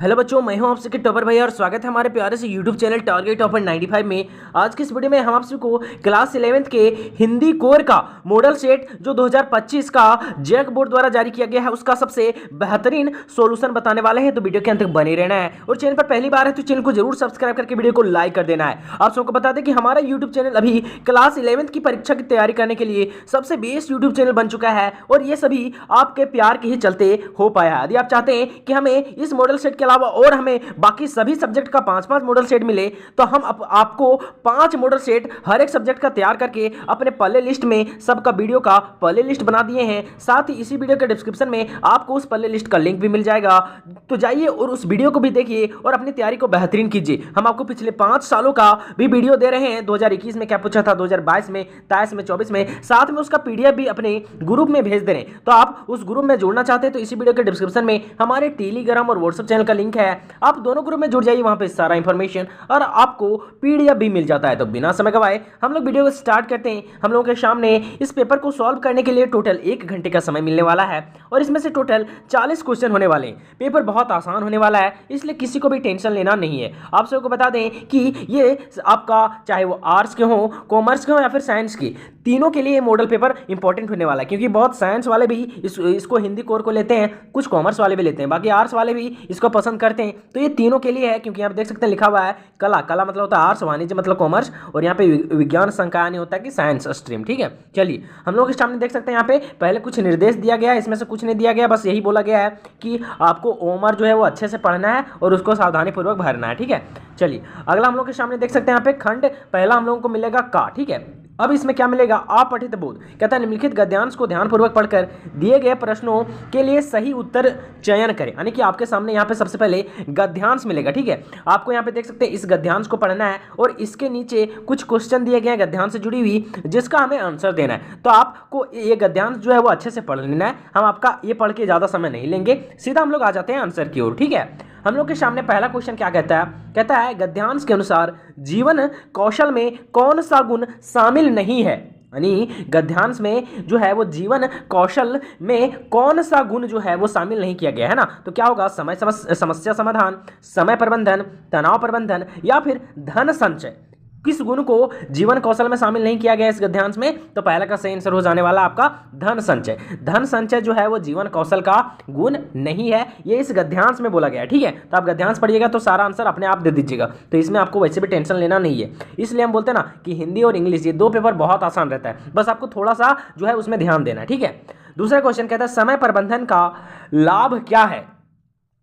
Hello बच्चों, मैं हूं आप सबके टॉपर भैया और स्वागत है हमारे प्यारे से यूट्यूब चैनल टारगेट टॉपर 95 में। आज की इस वीडियो में हम आप सबको क्लास 11th के हिंदी कोर का मॉडल सेट जो 2025 का जैक बोर्ड द्वारा जारी किया गया है उसका सबसे बेहतरीन सॉल्यूशन बताने वाले हैं, तो वीडियो के अंत तक बने रहना है। और चैनल पर पहली बार है तो चैनल को जरूर सब्सक्राइब करके वीडियो को लाइक कर देना है। आप सबको बता दें कि हमारा यूट्यूब चैनल अभी क्लास 11th की परीक्षा की तैयारी करने के लिए सबसे बेस्ट यूट्यूब चैनल बन चुका है और ये सभी आपके प्यार के ही चलते हो पाया है। यदि आप चाहते हैं कि हमें इस मॉडल सेट के अलावा और हमें बाकी सभी सब्जेक्ट का 5-5 मॉडल सेट मिले तो हम आपको 5 मॉडल सेट हर एक सब्जेक्ट का तैयार करके अपने प्ले लिस्ट में सबका वीडियो का प्ले लिस्ट बना दिए हैं। साथ ही इसी वीडियो के डिस्क्रिप्शन में आपको उस प्ले लिस्ट का लिंक भी मिल जाएगा, तो जाइए और उस वीडियो को भी देखिए और अपनी तैयारी को बेहतरीन कीजिए। हम आपको पिछले 5 सालों का भी वीडियो दे रहे हैं, 2021 में क्या पूछा था, 2022 में, 23 में, 24 में, साथ में उसका पीडीएफ भी अपने ग्रुप में भेज दे रहे हैं। तो आप उस ग्रुप में जुड़ना चाहते हैं तो इसी वीडियो के डिस्क्रिप्शन में हमारे टेलीग्राम और व्हाट्सएप चैनल का लिंक है, आप दोनों ग्रुप में जुड़ जाइए, वहां पे सारा इंफॉर्मेशन और आपको पीडीएफ भी मिल जाता है। तो बिना समय गवाए हम लोग वीडियो को स्टार्ट करते हैं। हम लोगों के सामने इस पेपर को सॉल्व करने के लिए टोटल 1 घंटे का समय मिलने वाला है और इसमें से टोटल 40 क्वेश्चन होने वाले हैं। पेपर बहुत आसान होने वाला है, इसलिए किसी को भी टेंशन लेना नहीं है। आप सबको बता दें कि ये आपका चाहे वो आर्ट्स के हो, कॉमर्स के हो या फिर साइंस की, तीनों के लिए मॉडल पेपर इंपॉर्टेंट होने वाला है, क्योंकि बहुत साइंस वाले भी इसको हिंदी कोर को लेते हैं, कुछ कॉमर्स वाले भी लेते हैं, बाकी आर्ट्स वाले भी इसको पसंद करते हैं। तो ये तीनों के लिए है, क्योंकि यहाँ पे देख सकते हैं लिखा हुआ है कला, कला मतलब होता है आर्ट्स, वाणिज्य मतलब कॉमर्स, और यहाँ पे विज्ञान संकाय होता है कि साइंस स्ट्रीम। ठीक है, चलिए हम लोग के सामने देख सकते हैं यहाँ पे पहले कुछ निर्देश दिया गया है, इसमें से कुछ नहीं दिया गया, बस यही बोला गया है कि आपको ओमर जो है वो अच्छे से पढ़ना है और उसको सावधानी पूर्वक भरना है। ठीक है, चलिए अगला हम लोग के सामने देख सकते हैं यहाँ पे खंड पहला हम लोगों को मिलेगा का। ठीक है, अब इसमें क्या मिलेगा, अपठित बोध। कहता है निम्नलिखित गद्यांश को ध्यानपूर्वक पढ़कर दिए गए प्रश्नों के लिए सही उत्तर चयन करें। यानी कि आपके सामने यहाँ पे सबसे पहले गद्यांश मिलेगा। ठीक है, आपको यहाँ पे देख सकते हैं इस गद्यांश को पढ़ना है और इसके नीचे कुछ क्वेश्चन दिए गए हैं गद्यांश से जुड़ी हुई, जिसका हमें आंसर देना है। तो आपको ये गद्यांश जो है वो अच्छे से पढ़ लेना है, हम आपका ये पढ़ के ज़्यादा समय नहीं लेंगे, सीधा हम लोग आ जाते हैं आंसर की ओर। ठीक है, हम लोग के सामने पहला क्वेश्चन क्या कहता है गद्यांश के अनुसार जीवन कौशल में कौन सा गुण शामिल नहीं है। यानी गद्यांश में जो है वो जीवन कौशल में कौन सा गुण जो है वो शामिल नहीं किया गया है ना। तो क्या होगा, समस्या समाधान, समय प्रबंधन, तनाव प्रबंधन या फिर धन संचय। किस गुण को जीवन कौशल में शामिल नहीं किया गया इस गद्यांश में, तो पहला का सही आंसर हो जाने वाला आपका धन संचय। धन संचय जो है वो जीवन कौशल का गुण नहीं है, ये इस गद्यांश में बोला गया है। ठीक है, तो आप गद्यांश पढ़िएगा तो सारा आंसर अपने आप दे दीजिएगा, तो इसमें आपको वैसे भी टेंशन लेना नहीं है। इसलिए हम बोलते हैं ना कि हिंदी और इंग्लिश ये 2 पेपर बहुत आसान रहता है, बस आपको थोड़ा सा जो है उसमें ध्यान देना है। ठीक है, दूसरा क्वेश्चन कहता है समय प्रबंधन का लाभ क्या है।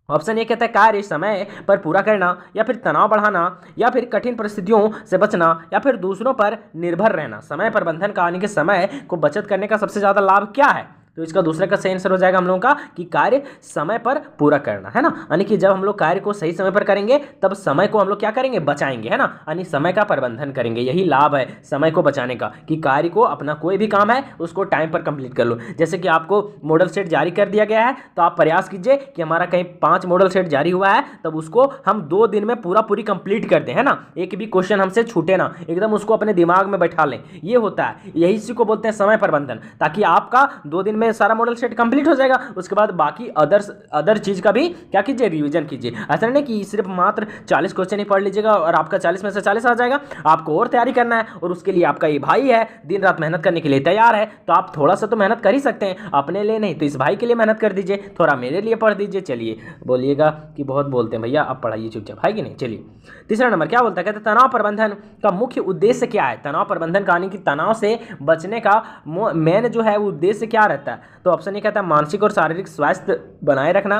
ऑप्शन ए कहता है कार्य समय पर पूरा करना, या फिर तनाव बढ़ाना, या फिर कठिन परिस्थितियों से बचना, या फिर दूसरों पर निर्भर रहना। समय प्रबंधन का यानी कि समय को बचत करने का सबसे ज़्यादा लाभ क्या है, तो इसका दूसरे का सही आंसर हो जाएगा हम लोगों का कि कार्य समय पर पूरा करना, है ना। यानी कि जब हम लोग कार्य को सही समय पर करेंगे तब समय को हम लोग क्या करेंगे, बचाएंगे, है ना। यानी समय का प्रबंधन करेंगे, यही लाभ है समय को बचाने का, कि कार्य को अपना कोई भी काम है उसको टाइम पर कंप्लीट कर लो। जैसे कि आपको मॉडल सेट जारी कर दिया गया है, तो आप प्रयास कीजिए कि हमारा कहीं 5 मॉडल सेट जारी हुआ है तब उसको हम 2 दिन में पूरी कंप्लीट कर दें, है ना। एक भी क्वेश्चन हमसे छूटे ना, एकदम उसको अपने दिमाग में बैठा लें, ये होता है, यही इसी को बोलते हैं समय प्रबंधन, ताकि आपका 2 दिन में सारा मॉडल सेट कंप्लीट हो जाएगा। उसके बाद बाकी अदर चीज का भी क्या कीजिए, रिवीजन कीजिए। ऐसा नहीं कि सिर्फ मात्र 40 क्वेश्चन ही पढ़ लीजिएगा और आपका 40 में से 40 आ जाएगा, आपको और तैयारी करना है, और उसके लिए आपका ये भाई है दिन रात मेहनत करने के लिए तैयार है, तो आप थोड़ा सा तो मेहनत कर ही सकते हैं, अपने लिए नहीं तो इस भाई के लिए मेहनत कर दीजिए, थोड़ा मेरे लिए पढ़ दीजिए। चलिए, बोलिएगा कि बहुत बोलते हैं भैया, आप पढ़ाइए चुपचाप, है कि नहीं। चलिए तीसरा नंबर क्या बोलता है, कहते हैं तनाव प्रबंधन का मुख्य उद्देश्य क्या है। तनाव प्रबंधन का यानी कि तनाव से बचने का मेन जो है वो उद्देश्य क्या रहता है, तो ऑप्शन ए कहता है मानसिक और शारीरिक स्वास्थ्य बनाए रखना,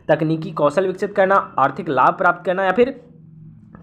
तकनीकी कौशल विकसित करना, आर्थिक लाभ प्राप्त करना, या फिर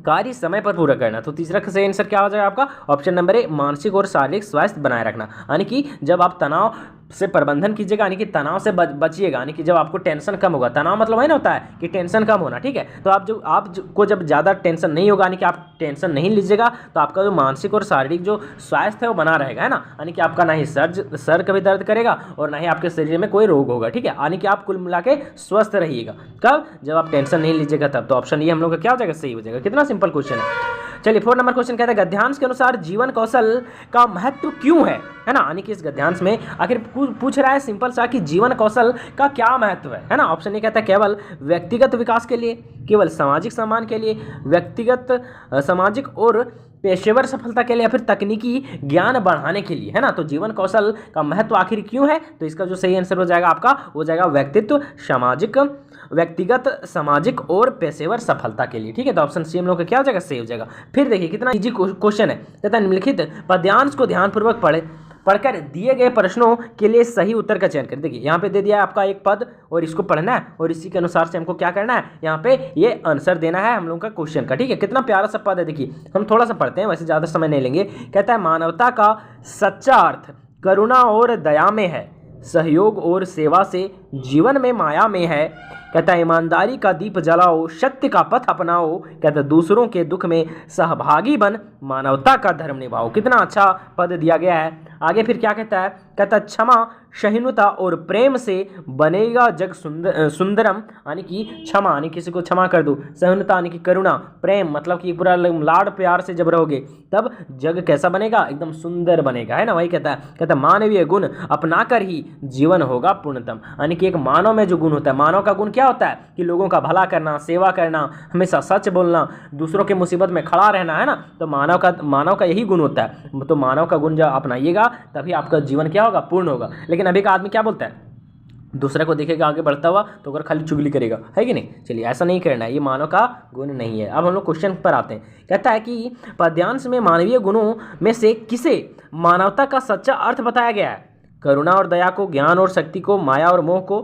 कार्य समय पर पूरा करना। तो तीसरा का सही आंसर क्या हो जाएगा आपका, ऑप्शन नंबर ए मानसिक और शारीरिक स्वास्थ्य बनाए रखना। यानी कि जब आप तनाव से प्रबंधन कीजिएगा, यानी कि तनाव से बचिएगा, यानी कि जब आपको टेंशन कम होगा, तनाव मतलब है ना होता है कि टेंशन कम होना। ठीक है, तो आपको जब ज़्यादा टेंशन नहीं होगा, यानी कि आप टेंशन नहीं लीजिएगा, तो आपका जो मानसिक और शारीरिक जो स्वास्थ्य है वो बना रहेगा, है ना। यानी कि आपका ना ही सर कभी दर्द करेगा और ना ही आपके शरीर में कोई रोग होगा। ठीक है, यानी कि आप कुल मिला के स्वस्थ रहिएगा। कब, जब आप टेंशन नहीं लीजिएगा तब। तो ऑप्शन ये हम लोग का क्या हो जाएगा, सही हो जाएगा। कितना सिंपल क्वेश्चन है। चलिए 4 नंबर क्वेश्चन कहता है गद्यांश के अनुसार जीवन कौशल का महत्व क्यों है ना, यानी कि इस गद्यांश में आखिर पूछ रहा है सिंपल सा कि जीवन कौशल का क्या महत्व है ना। ऑप्शन ए कहता है केवल व्यक्तिगत विकास के लिए, केवल सामाजिक सम्मान के लिए, व्यक्तिगत सामाजिक और पेशेवर सफलता के लिए, या फिर तकनीकी ज्ञान बढ़ाने के लिए, है ना। तो जीवन कौशल का महत्व आखिर क्यों है, तो इसका जो सही आंसर हो जाएगा आपका हो जाएगा व्यक्तिगत सामाजिक और पेशेवर सफलता के लिए, ठीक है। तो ऑप्शन सी हम लोग का क्या हो जाएगा, सही हो जाएगा। फिर देखिए कितना इजी क्वेश्चन है, कहता है निम्नलिखित पद्यांश को ध्यानपूर्वक पढ़कर दिए गए प्रश्नों के लिए सही उत्तर का चयन करें। देखिए यहाँ पे दे दिया है आपका एक पद और इसको पढ़ना है और इसी के अनुसार से हमको क्या करना है, यहाँ पे ये आंसर देना है हम लोगों का क्वेश्चन का, ठीक है। कितना प्यारा सा पद है, देखिए हम थोड़ा सा पढ़ते हैं, वैसे ज़्यादा समय नहीं लेंगे। कहता है मानवता का सच्चा अर्थ करुणा और दया में है, सहयोग और सेवा से जीवन में माया में है। कहता है ईमानदारी का दीप जलाओ, सत्य का पथ अपनाओ। कहता है दूसरों के दुख में सहभागी बन, मानवता का धर्म निभाओ। कितना अच्छा पद दिया गया है। आगे फिर क्या कहता है, कहता है क्षमा सहिष्णुता और प्रेम से बनेगा जग सुंदरम, यानी कि क्षमा यानी किसी को क्षमा कर दो, सहिष्णुता यानी कि करुणा, प्रेम मतलब कि पूरा लाड प्यार से जब रहोगे तब जग कैसा बनेगा, एकदम सुंदर बनेगा, है ना। वही कहता है मानवीय गुण अपनाकर ही जीवन होगा पूर्णतम, यानी कि एक मानव में जो गुण होता है, मानव का गुण क्या होता है कि लोगों का भला करना, सेवा करना, हमेशा सच बोलना, दूसरों के मुसीबत में खड़ा रहना, है ना। तो मानव का यही गुण होता है। तो मानव का गुण जब अपनाइएगा तभी आपका जीवन क्या होगा, पूर्ण होगा। लेकिन अभी का आदमी क्या बोलता है, दूसरे को देखेगा आगे बढ़ता हुआ तो अगर खाली चुगली करेगा, है कि नहीं। चलिए ऐसा नहीं करना है, ये मानव का गुण नहीं है। अब हम लोग क्वेश्चन पर आते हैं। कहता है कि पद्यांश में मानवीय गुणों में से किसे मानवता का सच्चा अर्थ बताया गया है, करुणा और दया को, ज्ञान और शक्ति को, माया और मोह को,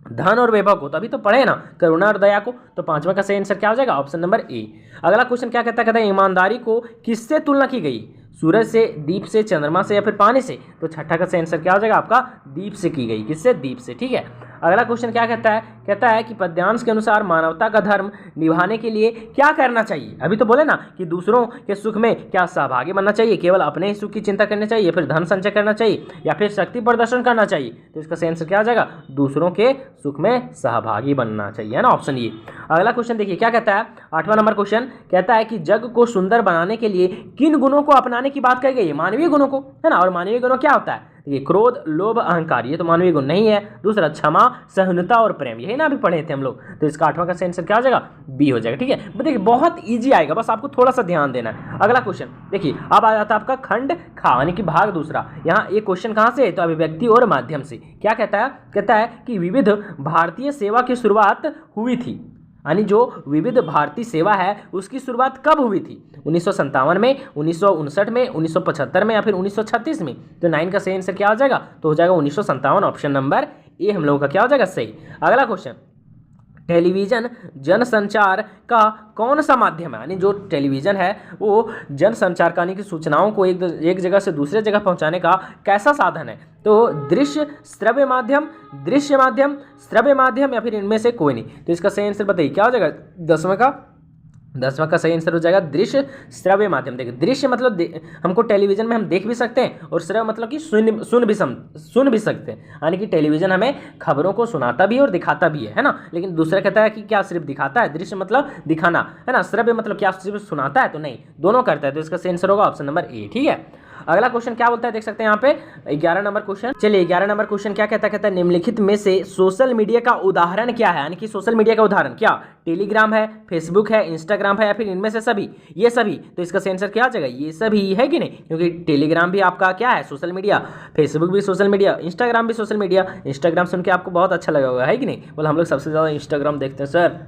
धन और वैभव को। तो अभी तो पढ़े ना करुणा और दया को, तो पांचवा का सही आंसर क्या हो जाएगा, ऑप्शन नंबर ए। अगला क्वेश्चन क्या कहता है ईमानदारी को किससे तुलना की गई, सूरज से, दीप से, चंद्रमा से या फिर पानी से। तो छठा का सही आंसर क्या हो जाएगा आपका, दीप से की गई। किससे, दीप से, ठीक है। अगला क्वेश्चन क्या कहता है कि पद्यांश के अनुसार मानवता का धर्म निभाने के लिए क्या करना चाहिए। अभी तो बोले ना कि दूसरों के सुख में क्या सहभागी बनना चाहिए, केवल अपने ही सुख की चिंता करनी चाहिए, फिर धन संचय करना चाहिए या फिर शक्ति प्रदर्शन करना चाहिए। तो इसका सही आंसर क्या हो जाएगा, दूसरों के सुख में सहभागी बनना चाहिए, है ना, ऑप्शन ये। अगला क्वेश्चन देखिए क्या कहता है, 8वां नंबर क्वेश्चन कहता है कि जग को सुंदर बनाने के लिए किन गुणों को अपनाने की बात कही गई है, मानवीय गुणों को, है ना। और मानवीय गुणों क्या होता है, ये क्रोध, लोभ, अहंकार, ये तो मानवीय गुण नहीं है। दूसरा क्षमा, सहिष्णुता और प्रेम, यही ना अभी पढ़े थे हम लोग। तो इसका 8वां का सही आंसर क्या हो जाएगा, बी हो जाएगा, ठीक है। देखिए बहुत इजी आएगा, बस आपको थोड़ा सा ध्यान देना है। अगला क्वेश्चन देखिए, अब आ जाता है आपका खंड खा यानी कि भाग दूसरा। यहाँ ये क्वेश्चन कहाँ से है, तो अभिव्यक्ति और माध्यम से। क्या कहता है कि विविध भारतीय सेवा की शुरुआत हुई थी, यानी जो विविध भारतीय सेवा है उसकी शुरुआत कब हुई थी, 1957 में, 1959 में, 1975 में या फिर 1936 में। तो 9 का सही आंसर क्या हो जाएगा, तो हो जाएगा 1957, ऑप्शन नंबर ए हम लोगों का क्या हो जाएगा, सही। अगला क्वेश्चन, टेलीविजन जनसंचार का कौन सा माध्यम है, यानी जो टेलीविजन है वो जनसंचार का यानी कि सूचनाओं को एक जगह से दूसरे जगह पहुंचाने का कैसा साधन है। तो दृश्य श्रव्य माध्यम, श्रव्य माध्यम या फिर इनमें से कोई नहीं। तो इसका सही आंसर बताइए क्या हो जाएगा, 10वां का सही आंसर हो जाएगा दृश्य श्रव्य माध्यम। देखिए दृश्य मतलब हमको टेलीविजन में हम देख भी सकते हैं और श्रव्य मतलब कि सुन भी सकते हैं, यानी कि टेलीविजन हमें खबरों को सुनाता भी है और दिखाता भी है ना। लेकिन दूसरा कहता है कि क्या सिर्फ दिखाता है, दृश्य मतलब दिखाना, है ना। श्रव्य मतलब क्या सिर्फ सुनाता है, तो नहीं, दोनों करता है। तो इसका सही आंसर होगा ऑप्शन नंबर ए, ठीक है। अगला क्वेश्चन क्या बोलता है, देख सकते हैं यहाँ पे 11 नंबर क्वेश्चन। चलिए 11 नंबर क्वेश्चन क्या कहता है निम्नलिखित में से सोशल मीडिया का उदाहरण क्या है, यानी कि सोशल मीडिया का उदाहरण क्या, टेलीग्राम है, फेसबुक है, इंस्टाग्राम है या फिर इनमें से सभी, ये सभी। तो इसका सही आंसर क्या आ जाएगा, ये सभी, है कि नहीं, क्योंकि टेलीग्राम भी आपका क्या है, सोशल मीडिया, फेसबुक भी सोशल मीडिया, इंस्टाग्राम भी सोशल मीडिया। इंस्टाग्राम सुन के आपको बहुत अच्छा लगा होगा, है कि नहीं, बोले हम लोग सबसे ज़्यादा इंस्टाग्राम देखते हैं सर।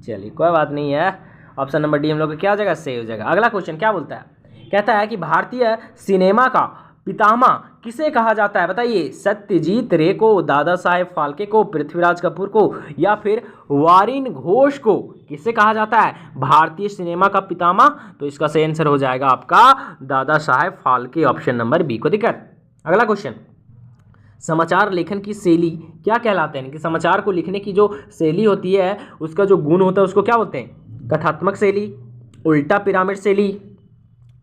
चलिए कोई बात नहीं है, ऑप्शन नंबर डी हम लोग का क्या हो जाएगा, सही हो जाएगा। अगला क्वेश्चन क्या बोलता है, कहता है कि भारतीय सिनेमा का पितामह किसे कहा जाता है, बताइए। सत्यजीत रे को, दादा साहेब फाल्के को, पृथ्वीराज कपूर को या फिर वारिन घोष को, किसे कहा जाता है भारतीय सिनेमा का पितामह। तो इसका सही आंसर हो जाएगा आपका Dada Saheb Phalke, option number B को दिक्कत। अगला क्वेश्चन, समाचार लेखन की शैली क्या कहलाते हैं, कि समाचार को लिखने की जो शैली होती है उसका जो गुण होता है उसको क्या बोलते हैं, कथात्मक शैली, उल्टा पिरामिड शैली,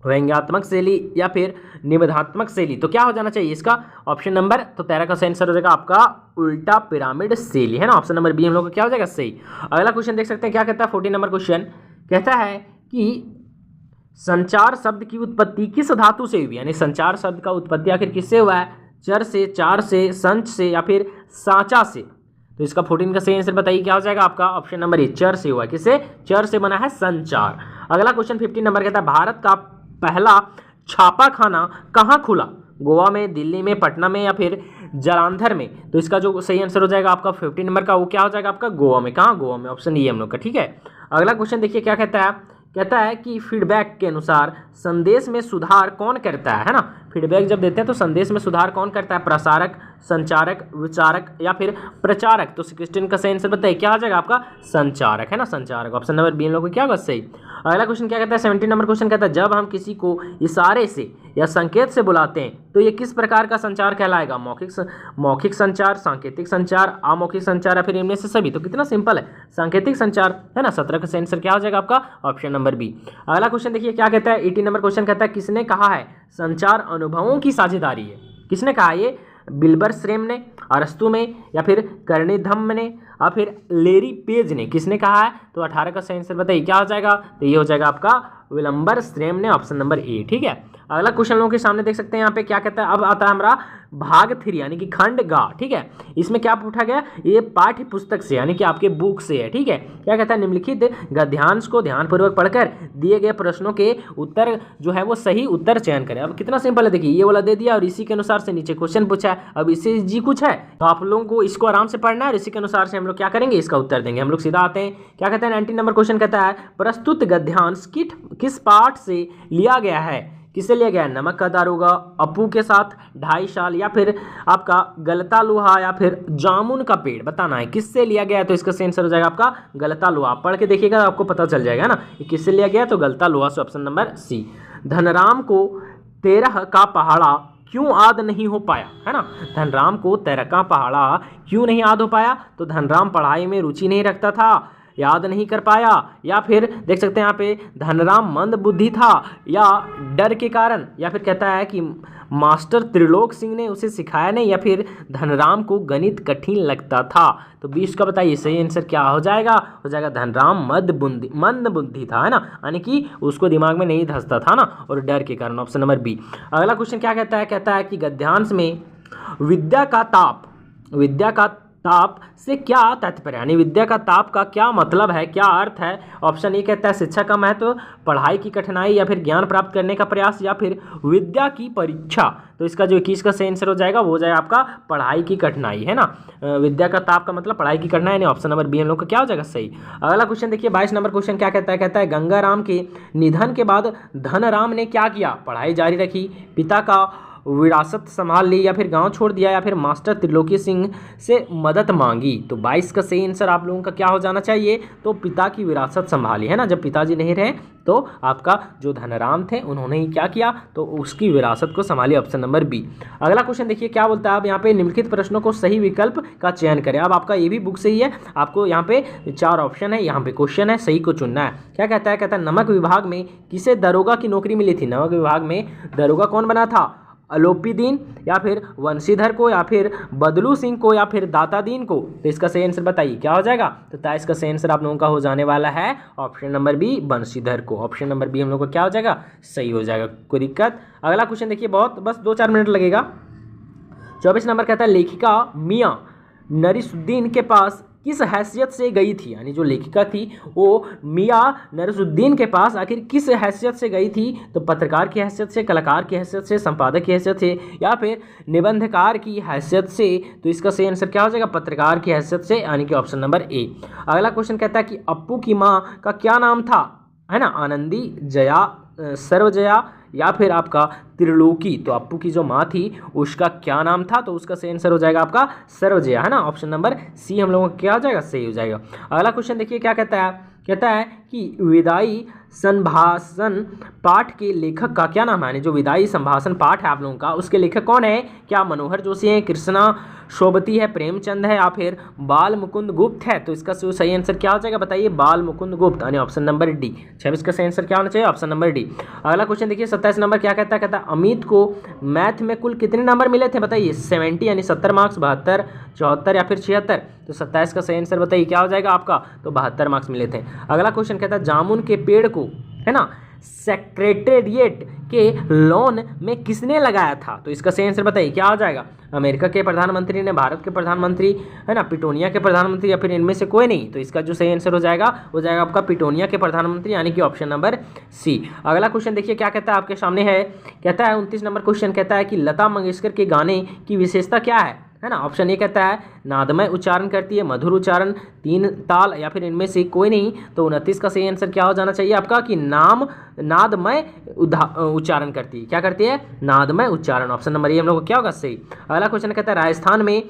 व्यंग्यात्मक शैली या फिर निबंधात्मक शैली। तो क्या हो जाना चाहिए इसका, ऑप्शन नंबर, तो 13 का सही आंसर हो जाएगा आपका उल्टा पिरामिड शैली, है ना, ऑप्शन नंबर बी हम लोग का क्या हो जाएगा, सही। अगला क्वेश्चन देख सकते हैं क्या कहता है, 14 नंबर क्वेश्चन कहता है कि संचार शब्द की उत्पत्ति किस धातु से हुई, यानी संचार शब्द का उत्पत्ति आखिर किससे हुआ है, चर से, चार से, संच से या फिर साचा से। तो इसका 14 का सही आंसर बताइए क्या हो जाएगा आपका, ऑप्शन नंबर ए चर से हुआ। किससे, चर से बना है संचार। अगला क्वेश्चन 15 नंबर कहता है भारत का पहला छापाखाना कहाँ खुला, गोवा में, दिल्ली में, पटना में या फिर जालंधर में। तो इसका जो सही आंसर हो जाएगा आपका 15 नंबर का वो क्या हो जाएगा आपका, गोवा में। कहाँ, गोवा में, ऑप्शन ये हम लोग का। ठीक है, अगला क्वेश्चन देखिए क्या कहता है कि फीडबैक के अनुसार संदेश में सुधार कौन करता है ना। फीडबैक जब देते हैं तो संदेश में सुधार कौन करता है, प्रसारक, संचारक, विचारक या फिर प्रचारक। तो 16 का सही आंसर बताइए क्या आ जाएगा आपका, संचारक है ना, संचारक। ऑप्शन नंबर बी इन लोगों को क्या होगा सही। अगला क्वेश्चन क्या कहता है 17 नंबर क्वेश्चन कहता है जब हम किसी को इशारे से या संकेत से बुलाते हैं तो ये किस प्रकार का संचार कहलाएगा, मौखिक संचार, सांकेतिक संचार, अमौखिक संचार या फिर इनमें से सभी। तो कितना सिंपल है, सांकेतिक संचार है ना। 17 का सही आंसर क्या हो जाएगा आपका, ऑप्शन नंबर बी। अगला क्वेश्चन देखिए क्या कहता है 18 नंबर क्वेश्चन कहता है किसने कहा है संचार अनुभवों की साझेदारी है। किसने कहा ये, बिल्बर श्रेम ने, अरस्तु में या फिर कर्णिधम्म ने या फिर लेरी पेज ने। किसने कहा है, तो 18 का सही आंसर बताइए क्या हो जाएगा, तो ये हो जाएगा आपका विलंबर श्रेम ने, ऑप्शन नंबर ए। ठीक है, अगला क्वेश्चन लोगों के सामने देख सकते हैं यहाँ पे क्या कहता है। अब आता है हमारा भाग 3 यानी कि खंड गा। ठीक है, इसमें क्या पूछा गया, ये पाठ्य पुस्तक से यानी कि आपके बुक से है। ठीक है, क्या कहता है निम्नलिखित गद्यांश को ध्यानपूर्वक पढ़कर दिए गए प्रश्नों के उत्तर जो है वो सही उत्तर चयन करें। अब कितना सिंपल है, देखिए ये वाला दे दिया और इसी के अनुसार से नीचे क्वेश्चन पूछा है। अब इससे जी कुछ है तो आप लोगों को इसको आराम से पढ़ना है और इसी के अनुसार से हम लोग क्या करेंगे, इसका उत्तर देंगे। हम लोग सीधा आते हैं, क्या कहता है 19 नंबर क्वेश्चन कहता है प्रस्तुत गद्यांश किस पाठ से लिया गया है। किससे लिया गया है, नमक का दारोगा, अपू के साथ 2.5 साल या फिर आपका गलता लोहा या फिर जामुन का पेड़, बताना है किससे लिया गया है। तो इसका सही आंसर हो जाएगा आपका गलता लोहा। पढ़ के देखिएगा आपको पता चल जाएगा ना ये किससे लिया गया है, तो गलता लोहा से ऑप्शन नंबर सी। धनराम को 13 का पहाड़ा क्यों याद नहीं हो पाया, है ना। धनराम को 13 का पहाड़ा क्यों नहीं याद हो पाया, तो धनराम पढ़ाई में रुचि नहीं रखता था, याद नहीं कर पाया, या फिर देख सकते हैं यहाँ पे धनराम मंद बुद्धि था, या डर के कारण, या फिर कहता है कि मास्टर त्रिलोक सिंह ने उसे सिखाया नहीं, या फिर धनराम को गणित कठिन लगता था। तो 20 का बताइए सही आंसर क्या हो जाएगा, हो जाएगा धनराम मंद बुद्धि था, है ना, यानी कि उसको दिमाग में नहीं धंसता था ना, और डर के कारण, ऑप्शन नंबर बी। अगला क्वेश्चन क्या कहता है कि गद्यांश में विद्या का ताप से क्या तात्पर्य, यानी विद्या का ताप का क्या मतलब है, क्या अर्थ है। ऑप्शन ए कहता है शिक्षा का महत्व, पढ़ाई की कठिनाई या फिर ज्ञान प्राप्त करने का प्रयास या फिर विद्या की परीक्षा। तो इसका जो 21 का सही आंसर हो जाएगा वो हो जाएगा आपका पढ़ाई की कठिनाई, है ना। विद्या का ताप का मतलब पढ़ाई की कठिनाई, यानी ऑप्शन नंबर बी हम लोग का क्या हो जाएगा सही। अगला क्वेश्चन देखिए 22 नंबर क्वेश्चन क्या कहता है गंगाराम के निधन के बाद धनराम ने क्या किया, पढ़ाई जारी रखी, पिता का विरासत संभाल ली या फिर गांव छोड़ दिया या फिर मास्टर त्रिलोकी सिंह से मदद मांगी। तो 22 का सही आंसर आप लोगों का क्या हो जाना चाहिए, तो पिता की विरासत संभाली, है ना। जब पिताजी नहीं रहे तो आपका जो धनराम थे उन्होंने ही क्या किया, तो उसकी विरासत को संभाली, ऑप्शन नंबर बी। अगला क्वेश्चन देखिए क्या बोलता है, अब यहाँ पे निम्नलिखित प्रश्नों को सही विकल्प का चयन करें। अब आपका ये भी बुक सही है, आपको यहाँ पे 4 ऑप्शन है, यहाँ पे क्वेश्चन है, सही को चुनना है। क्या कहता है नमक विभाग में किसे दरोगा की नौकरी मिली थी। नमक विभाग में दरोगा कौन बना था, अलोपीदीन या फिर वंशीधर को या फिर बदलू सिंह को या फिर दातादीन को। तो इसका सही आंसर बताइए क्या हो जाएगा, तो 23 का सही आंसर आप लोगों का हो जाने वाला है ऑप्शन नंबर बी वंशीधर को। ऑप्शन नंबर बी हम लोग का क्या हो जाएगा, सही हो जाएगा, कोई दिक्कत। अगला क्वेश्चन देखिए बस 2-4 मिनट लगेगा। 24 नंबर कहता है लेखिका मियाँ नरीसुद्दीन के पास किस हैसियत से गई थी, यानी जो लेखिका थी वो मियाँ नरीसुद्दीन के पास आखिर किस हैसियत से गई थी। तो पत्रकार की हैसियत से, कलाकार की हैसियत से, संपादक की हैसियत से या फिर निबंधकार की हैसियत से। तो इसका सही आंसर क्या हो जाएगा, पत्रकार की हैसियत से, यानी कि ऑप्शन नंबर ए। अगला क्वेश्चन कहता है कि अप्पू की माँ का क्या नाम था, है ना, आनंदी, जया, सर्वजया या फिर आपका त्रिलोकी। तो अप्पू की जो माँ थी उसका क्या नाम था, तो उसका सही आंसर हो जाएगा आपका सर्वजया, है ना। ऑप्शन नंबर सी हम लोगों का क्या हो जाएगा, सही हो जाएगा। अगला क्वेश्चन देखिए क्या कहता है कि विदाई संभाषण पाठ के लेखक का क्या नाम है, यानी जो विदाई संभाषण पाठ है आप लोगों का उसके लेखक कौन है। क्या मनोहर जोशी है, कृष्णा शोभती है, प्रेमचंद है या फिर बाल मुकुंद गुप्त है। तो इसका सही आंसर क्या हो जाएगा बताइए, बाल मुकुंद गुप्त, यानी ऑप्शन नंबर डी। 26 का सही आंसर क्या होना चाहिए, ऑप्शन नंबर डी। अगला क्वेश्चन देखिए 27 नंबर क्या कहता है अमित को मैथ में कुल कितने नंबर मिले थे बताइए, 70 यानी 70 मार्क्स, 72, 74 या फिर 76। तो 27 का सही आंसर बताइए क्या हो जाएगा आपका, तो 72 मार्क्स मिले थे। अगला क्वेश्चन कहता है जामुन के पेड़ को, है ना, सेक्रेटेरिएट के लॉन में किसने लगाया था? तो इसका सही आंसर बताइए क्या हो जाएगा? अमेरिका के प्रधानमंत्री ने, भारत के प्रधानमंत्री, है ना, पिटोनिया के प्रधानमंत्री, या फिर इनमें से कोई नहीं? तो इसका जो सही आंसर हो जाएगा आपका पिटोनिया के प्रधानमंत्री, यानी कि ऑप्शन नंबर सी। अगला क्वेश्चन देखिए क्या कहता है, आपके सामने है, कहता है 29 नंबर क्वेश्चन कहता है कि लता मंगेशकर के गाने की विशेषता क्या है ना? ऑप्शन ए कहता है नादमय उच्चारण करती है, मधुर उच्चारण, 3 ताल, या फिर इनमें से कोई नहीं? तो 29 का सही आंसर क्या हो जाना चाहिए आपका कि नादमय उच्चारण करती है। क्या करती है? नादमय उच्चारण। ऑप्शन नंबर ए हम लोग को क्या होगा सही। अगला क्वेश्चन कहता है राजस्थान में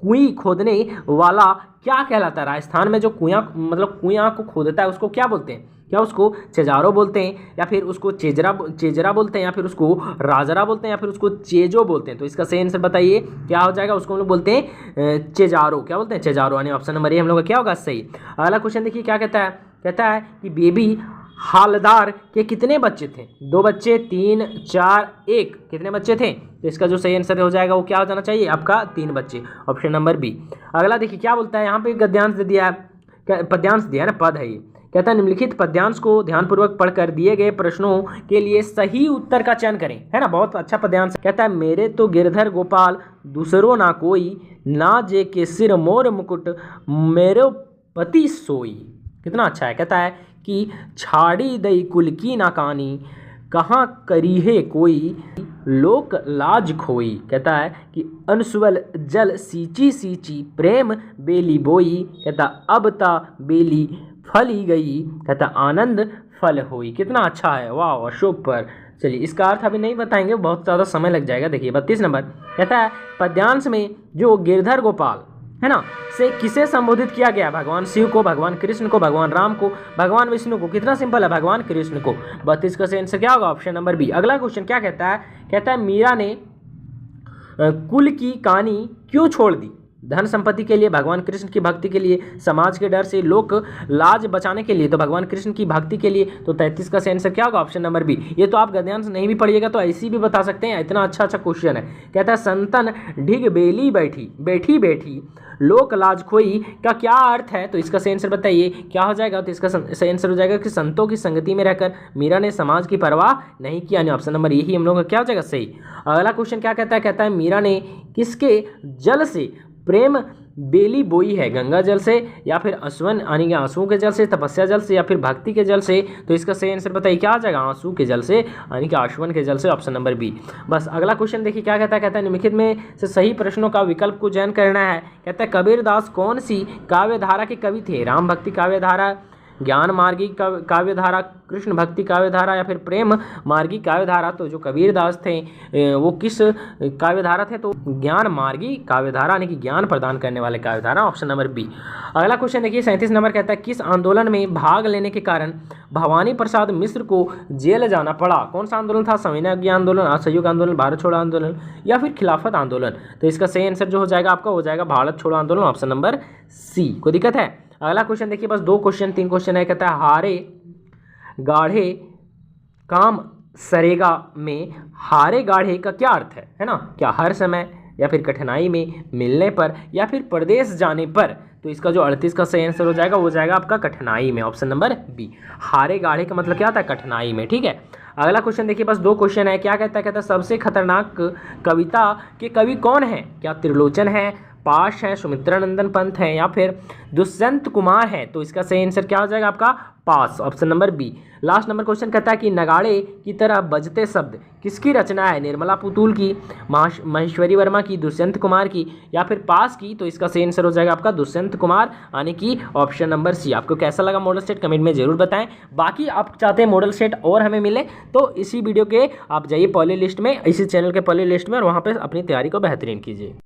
कुएं खोदने वाला क्या कहलाता है? राजस्थान में जो कुआं को खोदता है उसको क्या बोलते हैं? क्या उसको चेजारो बोलते हैं, या फिर उसको चेजरा बोलते हैं, या फिर उसको राजरा बोलते हैं, या फिर उसको चेजो बोलते हैं? तो इसका सही आंसर बताइए क्या हो जाएगा? उसको हम लोग बोलते हैं चेजारो। क्या बोलते हैं? चेजारो, यानी ऑप्शन नंबर ए हम लोग का क्या होगा सही। अगला क्वेश्चन देखिए क्या कहता है, कहता है कि बेबी हालदार के कितने बच्चे थे? 2 बच्चे, 3, 4, 1? कितने बच्चे थे? तो इसका जो सही आंसर हो जाएगा वो क्या हो जाना चाहिए आपका? 3 बच्चे, ऑप्शन नंबर बी। अगला देखिए क्या बोलता है, यहाँ पे गद्यांश दे दिया है, पद्यांश दिया है ना, पद है ये। कहता है निम्नलिखित पद्यांश को ध्यानपूर्वक पढ़कर दिए गए प्रश्नों के लिए सही उत्तर का चयन करें, है ना, बहुत अच्छा पद्यांश। कहता है मेरे तो गिरधर गोपाल दूसरो ना कोई, ना जे के सिर मोर मुकुट मेरो पति सोई। कितना अच्छा है। कहता है कि छाड़ी दई कुल की ना कानी, कहाँ करी है कोई, लोक लाज खोई। कहता है कि अनसुवल जल सींची सींची, प्रेम बेली बोई। कहता अब ता बेली फली गई, कहता आनंद फल होई। कितना अच्छा है, वाह, अशोक पर। चलिए इसका अर्थ अभी नहीं बताएंगे, बहुत ज़्यादा समय लग जाएगा। देखिए 32 नंबर कहता है पद्यांश में जो गिरधर गोपाल है ना से किसे संबोधित किया गया? भगवान शिव को, भगवान कृष्ण को, भगवान राम को, भगवान विष्णु को? कितना सिंपल है, भगवान कृष्ण को। 32 का सही आंसर क्या होगा? Option number B. अगला क्वेश्चन क्या कहता है, कहता है मीरा ने कुल की कहानी क्यों छोड़ दी? धन संपत्ति के लिए, भगवान कृष्ण की भक्ति के लिए, समाज के डर से, लोक लाज बचाने के लिए? तो भगवान कृष्ण की भक्ति के लिए। तो 33 का आंसर क्या होगा? Option number B. ये तो आप गद्यांश नहीं भी पढ़िएगा तो ऐसी भी बता सकते हैं, इतना अच्छा क्वेश्चन है। कहता है संतन ढिग बेली बैठी बैठी बैठी, लोक लाज खोई का क्या अर्थ है? तो इसका सही आंसर बताइए क्या हो जाएगा? तो इसका सही आंसर हो जाएगा कि संतों की संगति में रहकर मीरा ने समाज की परवाह नहीं किया, यानी ऑप्शन नंबर यही हम लोगों का क्या हो जाएगा सही। अगला क्वेश्चन क्या कहता है, कहता है मीरा ने किसके जल से प्रेम बेली बोई है? गंगा जल से, या फिर असवन यानी कि आंसुओं के जल से, तपस्या जल से, या फिर भक्ति के जल से? तो इसका सही आंसर बताइए क्या आ जाएगा? आंसू के जल से, यानी कि आश्वन के जल से, ऑप्शन नंबर बी। बस अगला क्वेश्चन देखिए क्या कहता है, कहता है निम्नलिखित में से सही प्रश्नों का विकल्प को चयन करना है। कहता है कबीरदास कौन सी काव्य धारा के कवि थे? राम भक्ति काव्य धारा, ज्ञान मार्गी काव्य धारा, कृष्ण भक्ति काव्य धारा, या फिर प्रेम मार्गी काव्य धारा? तो जो कबीरदास थे वो किस काव्य धारा थे? तो ज्ञान मार्गी काव्य धारा, यानी कि ज्ञान प्रदान करने वाले काव्य धारा, ऑप्शन नंबर बी। अगला क्वेश्चन देखिए 37 नंबर कहता है किस आंदोलन में भाग लेने के कारण भवानी प्रसाद मिश्र को जेल जाना पड़ा? कौन सा आंदोलन था? सविनय आंदोलन, असहयोग आंदोलन, भारत छोड़ो आंदोलन, या फिर खिलाफत आंदोलन? तो इसका सही आंसर जो हो जाएगा आपका हो जाएगा भारत छोड़ो आंदोलन, ऑप्शन नंबर सी। कोई दिक्कत है? अगला क्वेश्चन देखिए, बस 2 क्वेश्चन 3 क्वेश्चन है। कहता है हारे गाढ़े काम सरेगा में हारे गाढ़े का क्या अर्थ है ना? क्या हर समय, या फिर कठिनाई में, मिलने पर, या फिर प्रदेश जाने पर? तो इसका जो 38 का सही आंसर हो जाएगा वो जाएगा आपका कठिनाई में, ऑप्शन नंबर बी। हारे गाढ़े का मतलब क्या होता है? कठिनाई में, ठीक है। अगला क्वेश्चन देखिए, बस 2 क्वेश्चन है। क्या कहता है, कहता है सबसे खतरनाक कविता के कवि कौन है? क्या त्रिलोचन है, पाश है, सुमित्रानंदन पंत है, या फिर दुष्यंत कुमार है? तो इसका सही आंसर क्या हो जाएगा आपका? Pass, option number B. Last number question कहता है कि नगाड़े की तरह बजते शब्द किसकी रचना है? निर्मला पुतुल की, महेश्वरी वर्मा की, दुष्यंत कुमार की, या फिर पास की? तो इसका सही आंसर हो जाएगा आपका दुष्यंत कुमार, यानी कि ऑप्शन नंबर सी। आपको कैसा लगा मॉडल सेट कमेंट में जरूर बताएं। बाकी आप चाहते हैं मॉडल सेट और हमें मिले तो इसी वीडियो के आप जाइए प्ले लिस्ट में, इसी चैनल के प्ले लिस्ट में, और वहाँ पर अपनी तैयारी को बेहतरीन कीजिए।